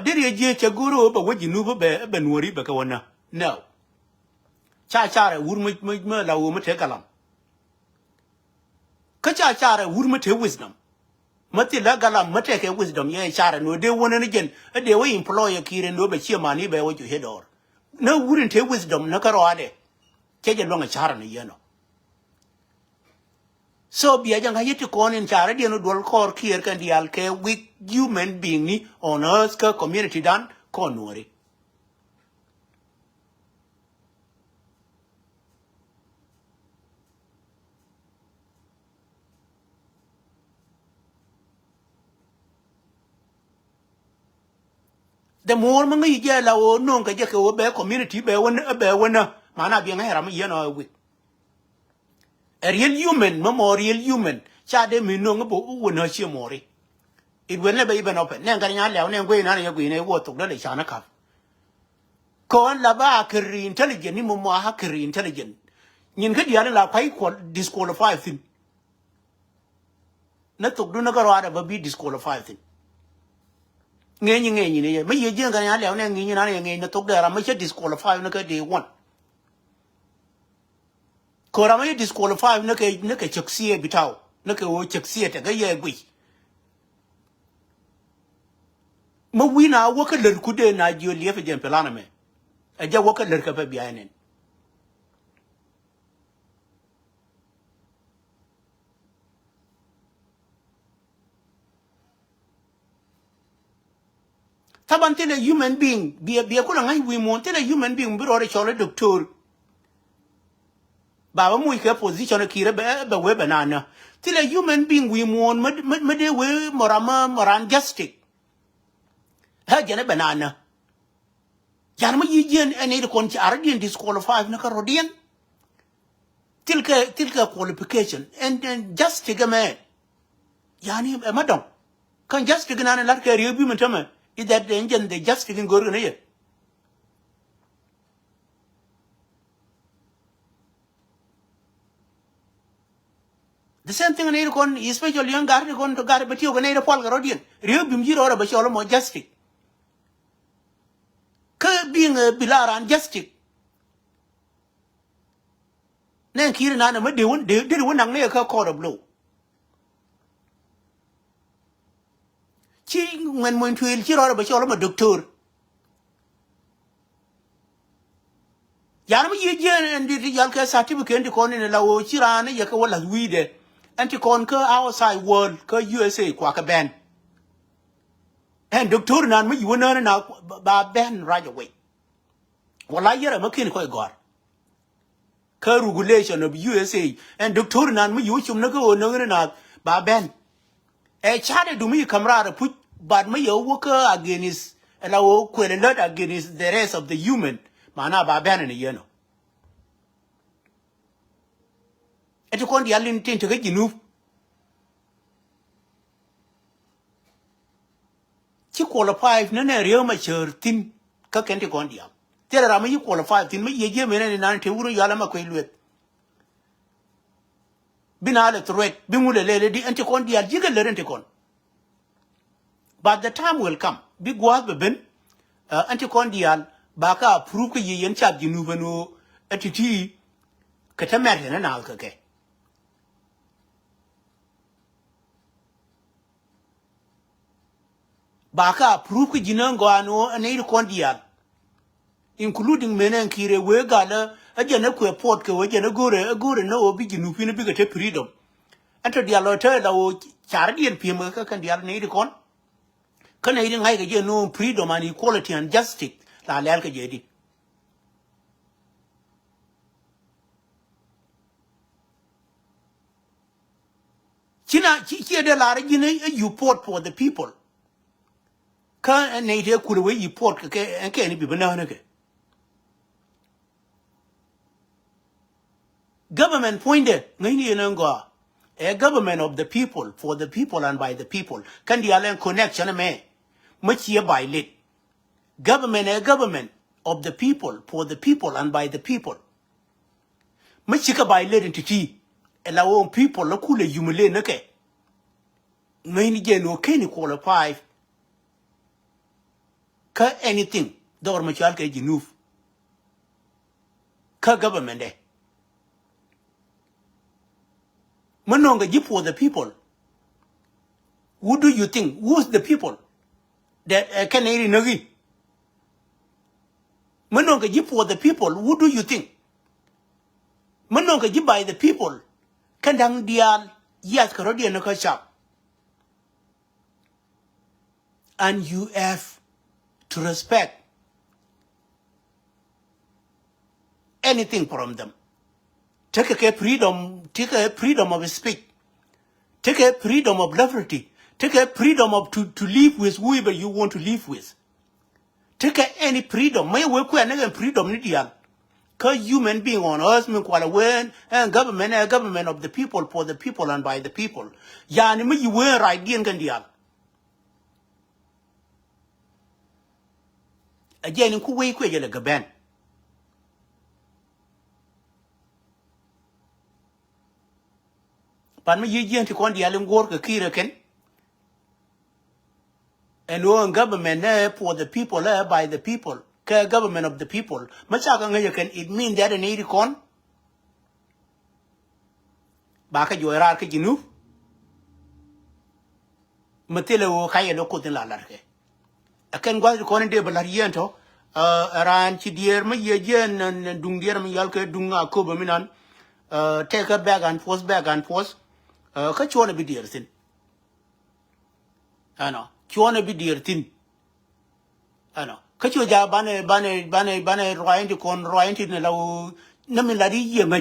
Did ye chaguru, but what you knew ben worry bakawana? No. Cha would make la woman take alam. Kacha would make wisdom. Matilla galam mateke wisdom, ye chara no de one and again, a day we employ a kid and no but your money by what you head or. No wouldn't take wisdom, no carade. Take a long a chara, you know. So be a young hit corn in charity and dual core care can the alke with human being ni on earth community done, cornwari. The more mangi yella or no kajaka be community be one a bear winner, mana being a ram, you know, with a real human, no more real human. cha de mi no ngbo wo na chi mori it will never even open nen ga nya lew nen gwe na ya gwe ne wo tok da cha na ka kon la ba kri intelligent ni mo ha kri intelligent nyin ka dia la kwai ko disqualify thin na tok du na ga ra da ba bi disqualify thin nghe như này mấy giờ riêng cái nhà léo này nghe như này nghe nó tốt đẹp là mấy cái disqualify nó cái day one còn là mấy disqualify nó cái trực xia bị thao nó cái ô trực xia thì cái gì quỷ mà quý nào quá cái lần cuối đời này vừa liếc về dân Pelana mẹ ở giờ quá cái lần cái phải bị ai nè taban tele human being bia ko ngai we mon tele human being bi rore chole doctor baba mu ke position ki re be we banana tele human being we mon me de we moran justice ha jene banana yan ma yijen ene de kon ci ardian disqualify na ka rodian tilka qualification and justice game yani madam kan justice na lar ka riyo bi mutama is that the engine they just didn't go in here. The same thing in Aircon, especially young Garden to Gar, but you're going to Paul Garodian. Real Bimjir or Basholo Majestic. Being a Bilar and Justic. Nan Kiran, they didn't win a near court of blow. When to il or Basholo doctor. Yarm Yijan and the Yanka certificate to con in a law, Chirana, Yakawala weed, and to conquer outside world, USA, Quaka band. And Doctor Nan, you were not out by band right away. Well, I hear a mechanical god. Regulation of USA and Doctor Nan, you should not go no by band. A child to me, comrade, put but me a worker against and I will quit a lot against the rest of the human. Mana ba ban ni yeno e to kon di alin tin to ginu ci qualify na ne real ma cher tin ka ken ti kon di am te ra ma yi qualify tin ma ye me ne nan te wuro yala ma ko luet bina le threat bi mu le di anti kon di al jiga le rente kon but the time will come bi gwa be ben anti kon di al baka approve ke yen chat ginu bano atiti kata mer na nal ka ke baka approve ke jinan go ano anei kondial including menen kire we gala ajana ku port ke we jana gore no obi ginu pin bi ke freedom ento dialo te da o chardien pim ka kan dial nei kon kan nei ngai ke no freedom and equality and justice la lel ke jedi China chi de la regina you port for the people ka nei de ku we you port ke ni bi bana na ke government pointed ngai ni na ngo a government of the people for the people and by the people kan di alen connection me machi by lit government a government of the people for the people and by the people machika by lit entity allow people la kule yumule nake ngai je no keni qualify ka anything dor machal ke jinuf ka government de manonga ji for the people who do you think who's the people that can eri nagi Manonga ji for the people, who do you think? Manonga ji by the people, kandang dial, yes, karodi and shop. And you have to respect anything from them. Take a freedom of speech. Take a freedom of liberty. Take a freedom of to live with whoever you want to live with. Take any freedom. May we ku na freedom ni dial. human being on earth min kwala wen and government a government of the people for the people and by the people yani mi you were right dien kan dial again ku we ku jele gaben pan mi yien ti kon dial ngor ka kire ken and no government for the people by the people ka government of the people machaka ngaye ken it mean that need kon ba ka joira ka jinu matele wo kaye no ko tin la larke akan gwa ko ne de balar yento ran ci dier ma yejen nan dung dier ma yal ke dunga ko ba minan take a bag and force ka chona bi dier tin ano chona bi dier tin ano ka cho ja bane royenti ne law na min la di ye ma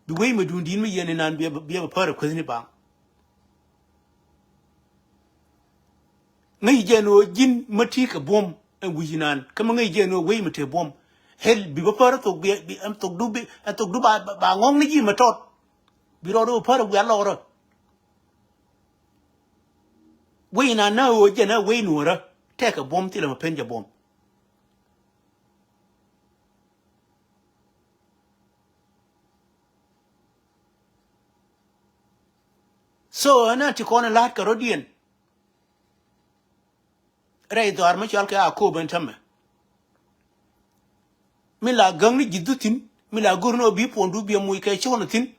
du we ma dun din mi yene nan bi ba par ko ni ba ngai jeno jin mati ka bom en wujinan kama ngai jeno we mate bom hel bi ba par to bi am to du bi to du ba ngong ni ji ma tot bi ro do par wi lo ro we na o jena we nu ra te ka bom ti la ma penja bom so ana ti kona lat ka rodien ray do ar ma chal ka ko ben tamme mi la gang ni jidutin mi la gurno bi pondu bi mu ke chono tin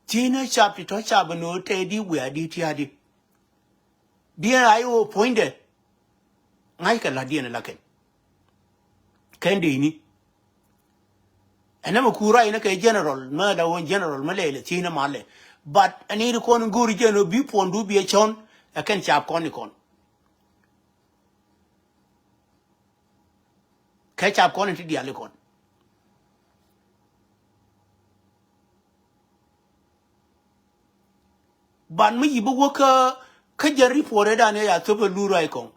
tina chapti to chabano te di we adi ti adi bien ayo poinde ngai ka la dien la ken kendi ni enama kura ina ke general ma da won general ma le tina male but ani ko on guri jeno bi pondu bi chon aken chap kon ni kon ke chap kon ti dia le kon ban mi yibo wo ka jari pore da ne ya to be lura ikon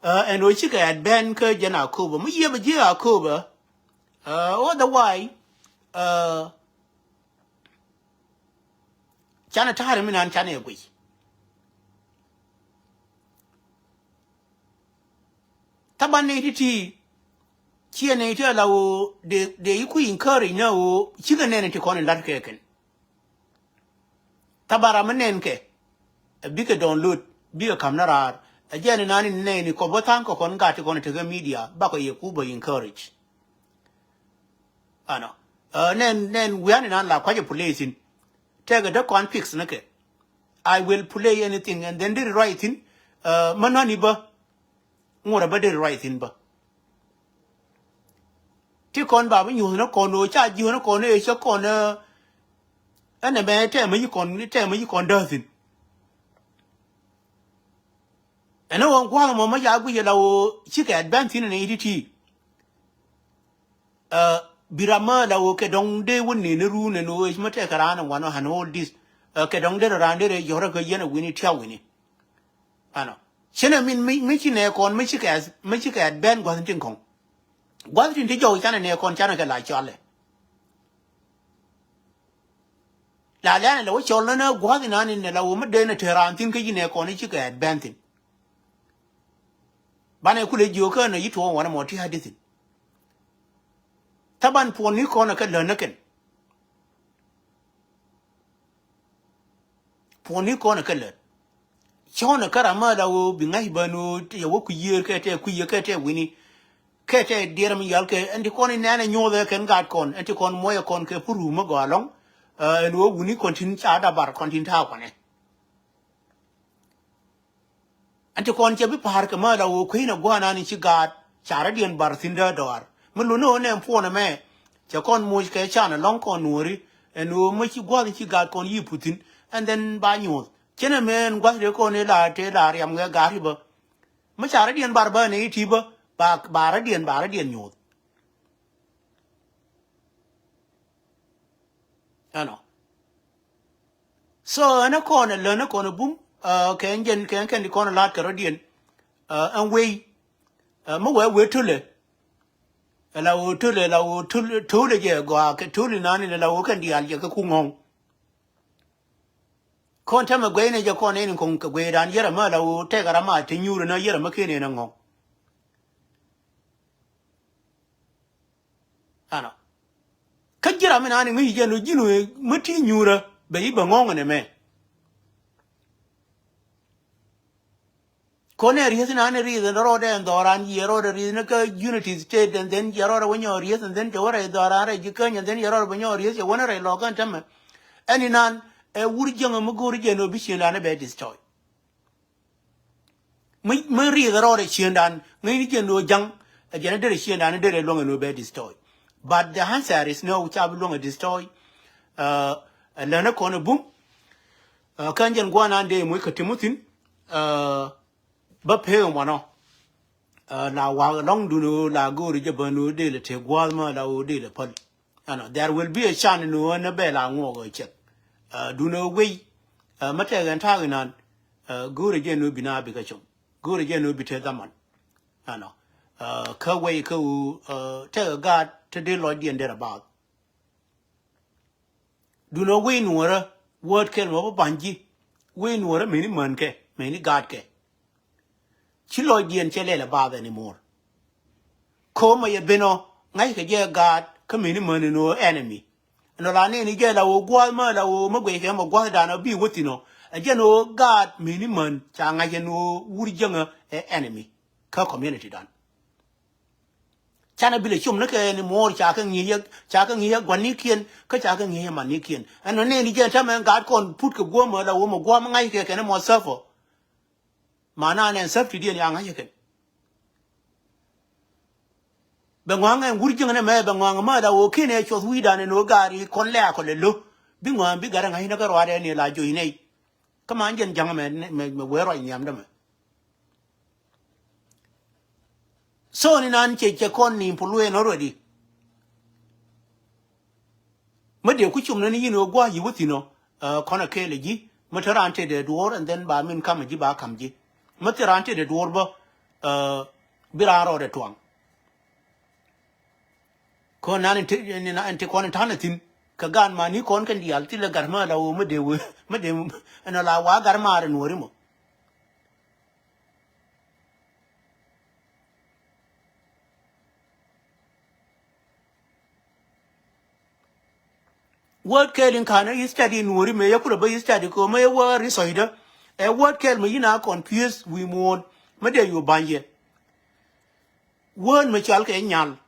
and we chika at ben ka jana ko mi yeba je akoba otherwise chana tare mi nan chana egui taban ne ti chi ne ti ala wo de yiku inkari na wo chika ne ti kon lat keken tabara manen ke bika download bika kamera ajani nani ne ni ko botan ko kon gati kon te media ba ko ye ku bo encourage ano nen we ani nan la kwaje police take the con fix nake I will play anything and then the right thing manani ba ngora ba the right thing ba ti kon ba nyu no kon no cha ji no kon e cha kon ana be te ma yi kon da sin ana won kwa mo ma ya gu ye lawo chi ka advance ni editi birama lawo ke dong de woni ne ru ne no ma te kara na wano han all this ke dong de ran de yora ko yena wini tia wini ano chena min mi chi ne kon mi chi ka advance gwa tin kong gwa tin ti jo chana ne kon chana ka la chale la la ne lo chol na gwa tin ani ne lawo ma de na te ran tin ke ne kon chi ka advance bane kule jiyo ka na yito wana moti hadithin taban poni ko na ka lanaken poni ko na ka lan chona karama da wo bingai banu ya wo ku yer ka te wini ka te deram yal ke andi ko ni nana nyoda ken gat kon anti kon moya kon ke puru ma golong en wo wuni kontin cha da bar kontin ta ko ne anti kon che bi par ka ma da wo kuina gwana ni chi gat chara dien bar sinda dor mulu no ne mpo na me che kon mo ke chana long kon nuri en wo mo chi gwa chi gat kon yi putin and then ba nyu chena men gwa de ko ne la te la yam ga ga ri ba ma chara dien bar ba ne ti ba ba dien nyu ano so ana kon le na kon bum ken di kon lat ka rodien and we mo we to le la wo tule je go ke tule nani la wo kan dial je ku ngong kon ta ma gwe ne je kon ne kon ka gwe dan yera ma la wo te gara ma ti nyuru na yera ma ke ne na ngong ano ka jira mi nani ngi je no jinu ma ti nyura be yi ba ngong ne me Kone reason ane reason road and doran yero reason ka unity state and then yero when your reason and then jawara dorara jikan and then yero when your reason one re logan tam any nan e wurjanga muguri no bishin ane be destroy me reason road shindan ngi je no jang a jana de shindan de long no be destroy but the answer is no chab long destroy lana kone boom kanjan gwana ande mu ka timutin ba phe mo no la wa long du no la go ri je banu de le te gwa ma la o de le pal there will be a chance no na be la ngo go check du no we ma te gan ta nan go ri je no bi na bi ka chum go ri je no bi te da man ka we ka u te ga te de lo di ende ba du no we no ra word ken mo ba banji we no ra me ni man ke me ni gad ke Chilo dien chele la bother anymore. Koma ye beno, ngai ke je God, kamini money no enemy. No la ni je la wo gwa ma la wo ma gwe ke ma gwa da na bi wutino. A je no God mini man cha ngai je no wuri jenga enemy. Ka community dan. Chana bile chum na ke anymore cha ka ngi ye gwani kien ka cha ka ngi ye man ni kien. Ano ne ni je ta man God kon put ke gwa ma la wo ma gwa ma ngai ke na mo suffer. Mana ne safety dia yang aja bangwang en wurjing ne me bangwang ma da wo kine cho wi da ne no gari kon le ko le lo bingwang bi gara ngai na ga rwade ne la jo ine kama njen jang me we ro nyam da me so ni nan che kon ni pulwe no rodi me de ku chum ne ni no gwa yi wuti no kona ke le ji matarante de door and then ba min kam ji ba kam ji matarante de door ba biraro de twang ko nan ante kon tanatin ka gan ma ni kon kan dial ti la garma la wo me de ana la wa garma re no rimo word kelin kana is study no rimo ya kula ba is study ko me wa risoida e word kel me ina confused we mon me de yo banye word me chal ke nyal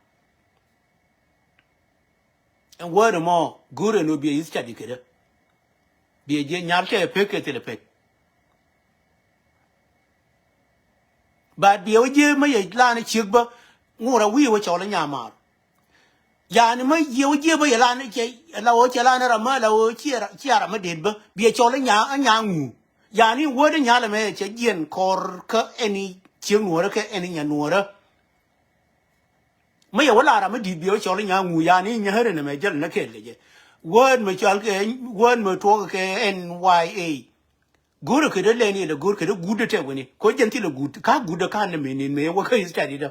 and word mo gure no be is study kede be je nyal ke peke te le pek ba be o je me ye la ni chigba ngura wi wo chol nyamar ya ni me ye o je ba ye la ni che la o che la na ra ma la o chiara me de ba be chol nya ngu ya ni word nya la me che yen kor ka any ching no ke any nya no ra me ye wala ra me di be chol nya ngu ya ni nya here ne me jel na ke le je word me chol ke word me to ke nya guru ke de le ni le guru ke de gude te woni ko jenti le gude ka gude ka ne me ni me wo ka is study da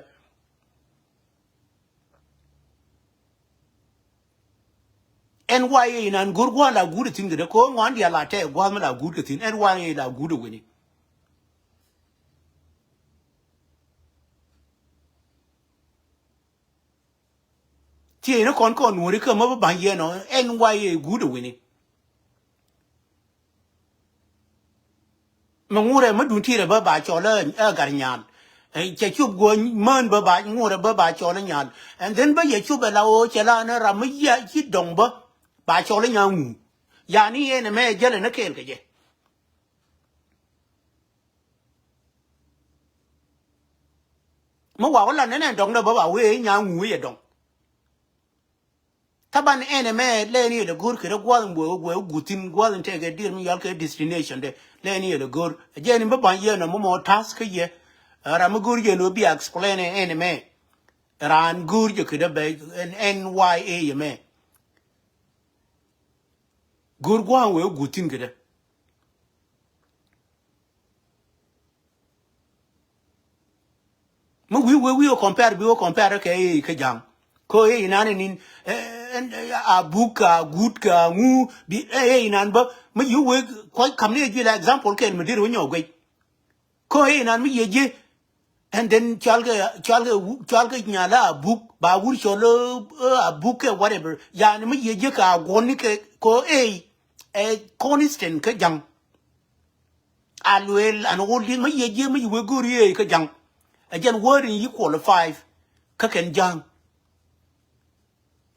nya nan gur gwa la gude tin de ko ngwan dia la te gwa ma la gude tin nya la gude woni ti no kon no ri ka ma ba ye no nya gude woni mà ngure mà đun thi là ba cho lên gar nhàn che chụp go man ba ngure ba cho lên nhàn and then ba ye chụp la o che la na ra ma ya chi dong ba cho lên nhàn ya ni ene me jele na kel ke je mà wa la ne dong da ba we nhàn ye dong taban ene me le ni le gur ke gwa ngo gutin gwa te ke dir mi yal ke destination de le ni le gur je ni ba ye no mo task ye ra mo gur ye no bi explain ene me ran gur je ke de be nya ye me gur gwa we gutin ke de mo we compare bi o compare ke jang ko e nan nin a buka good ka ngu bi e nan ba me yu we ko kam ne ji la example ken me dir nyo gwe ko e nan mi ye and then chalga nyala book ba wur cholo a book whatever ya ni mi ye ka goni ke ko e constant ka jang alwel an holding mi ye mi we guri ka jang again word in qualify ka ken jang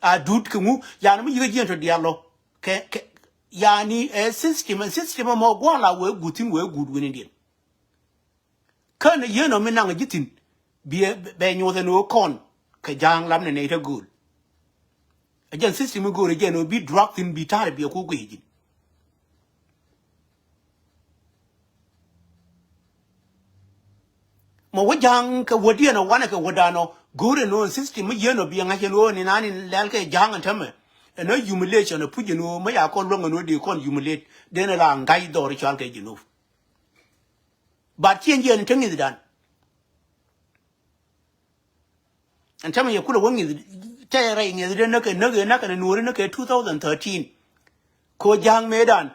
a dut ku ya ni mi ye to dialo ke ya ni a system mo gwala we gutin we good winning din kan ye no mi nang jitin be nyo the no con ka jang lam ne ta good again system go again no be dropped in be tare be ko gwe mo wajang ka wodi na wana ka wadano gore no system ye no bi nga no ni nani lel ka jang antame no humiliation no puji no ma ya kon longa no de kon humiliate de na la ngai do ri chal ka jinu but chen je ni tangi dan antame ye kula wongi tayere ngi de na ka no ri na ka 2013 ko jang medan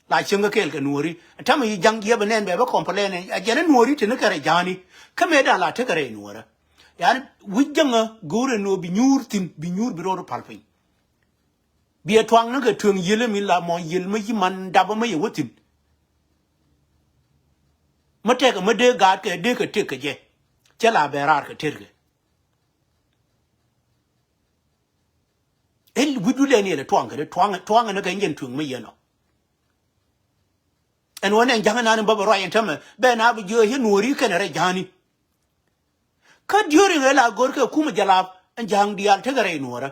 la chinga kel ka nuori antame yi jang ye benen be ba complain a jene nuori tin ka re jani ka medan la te ka re nuora yani wujanga gore no bi nyurtin bi nyur bi ro palpin bi twang na ka tung yele mi la mo yel ma yi man daba ma ye wotin mate ka made ga ka de ka te ka je chala berar ka terge el wudu le ne le twang ka twang na ka ngen tung ma ye no en wona janga na ba ro ayen tama be na bi jo he nuori ka na re jani ka diori la gor ka kuma jalab an jang dial te gare nuora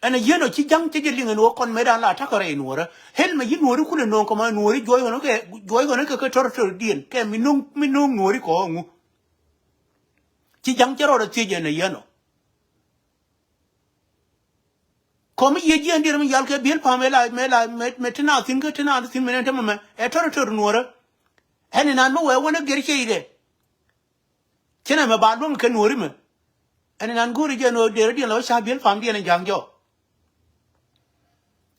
ana yeno ci jang ci jeli ngeno kon medan la takare nuora hel ma yin nuori kule non ko ma nuori joy gono ke ka tor dien ke minung nuori ko ngu ci jang ci ro ci je na yeno ko mi ye ji andir mi yal ke bil pa me tina tin ke tina tin me ta ma e tor nuora ene nan mo we wona gerche ide kina me ba dum ke nuori me ene nan guri je no de ri lo sha bil fam dien jang jo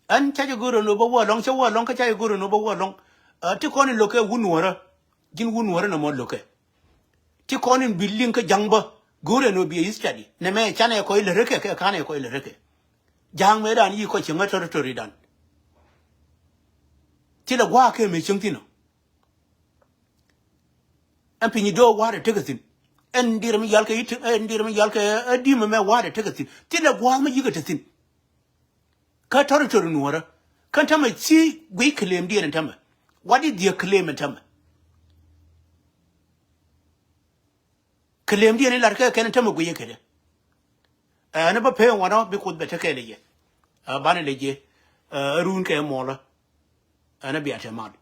an cha guru no bo long cha long ka cha guru no bo long ti konin loke wunwara jin wunwara na mo loke ti konin building ka jangba guru no bi study ne me cha ne ko ile reke ka ne ko ile reke jang me dan yi ko chinga tori dan ti da gwa ke me ching tino an pinyi do wa de tegatin en dir mi yal ka yit en dir mi yal ka di me wa de tegatin ti da gwa ma yi ga tatin ka tori nuora kan tama ci gwe claim dia na tama what did you claim tama claim dia ne larka kan tama gwe kede ana ba pe wona bi ko beta kele ye ba ne leje run ke mola ana bi atama